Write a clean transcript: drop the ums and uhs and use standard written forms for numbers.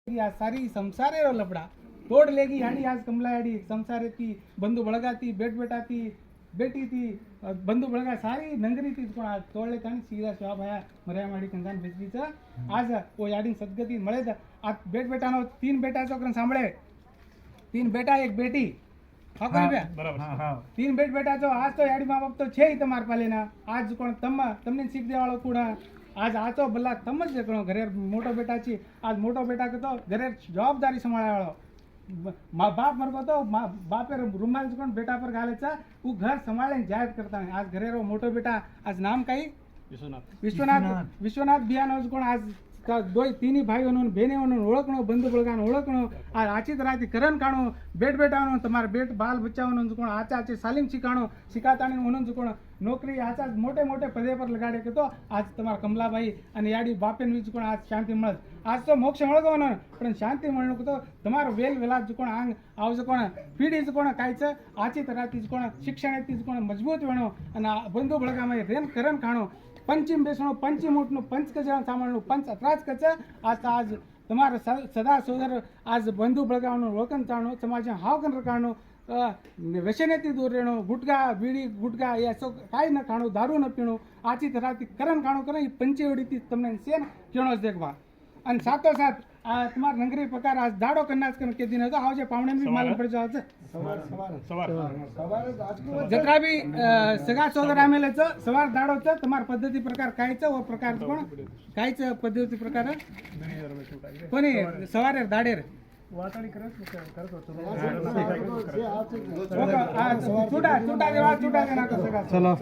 आज सारी संसारे रो लपड़ा तोड़ लेगी यानी आज कमला यानी संसारे थी बंधु बड़गा थी बेटा थी बेटी थी बंधु बड़गा सारी नंगरी थी पण आज तोड़ लेता नहीं सीधा जवाब आया मर्या माड़ी कंगान भेजवी छ आज वो याडी सदगति મળે તો આ બેટાનો तीन बेटा છોકરાને સાંભળે तीन बेटा एक बेटी હા કોઈ બે બરાબર હા तीन बेटा तो आज तो याडी माँ बाप तो છે તમાર પાલેના आज કોણ તમને શીખ દેવાળો કોણ आज आ तो भला तम ज कणो घरे मोटो बेटा छी आज मोटो बेटा के तो घरे जवाबदारी संभाळा वाळो माँ बाप मरको तो बापे रुमाल कोण बेटा पर घाले छ उ घर संभाळे जायत करता है आज घरे रो मोटो बेटा आज नाम काई विश्वनाथ बियानो कोण आज दोय तीन भाईओ बहनों ओळखणो बंधु बळगान ओळखणो आज आची तरह करण काणो बेटानो तमार बेट बाल बच्चाओं कोण आचा आचे सालिम शिकातानी उन्होंने कोण नौकरी आचा मोटे मोटे पदे पर लगाड़े के तो आज तमार कमलाबाई अने याडी बापेन वीज कोण आज शांति मळत आज तो मोक्ष मळगवनो पण शांति मळनो तो तमार वेल वेला कोण आंग आवज कोण पीढ़ी कोण कायच आची तरह कोण शिक्षण कोण मजबूत वेणो अने बंधु बळगामाय रेन करण खाणो पंचम बेसणो पंचम उठनो पंच कजा सामाळनो पंच अत्राज कच आज तमार सदा सोदर आज बंधु बळगावनो ओळखन चाणो समाज हावकन रकाणो व्यसनेती दूर रहणो गुटखा बीड़ी गुटखा ये सब काई न खाणो दारू न पीणो आची तरह करण खाणो करे पंचेवड़ी तमने सेन केणो देखवा अन साथो साथ तुम्हार नंगरी प्रकार आज दाड़ो करनास के दिन तो आवजे पावणे भी मालूम पड़ जाव जत्रा भी सगा सोदर आमेले छ सवार दाड़ो छ तुम्हार पद्धति प्रकार काय छ वो प्रकार कोण काय छ पद्धति प्रकार कोणी सवारे दाडेर वाटाणी करतो चूटा देवा चूटा देना सगा चलो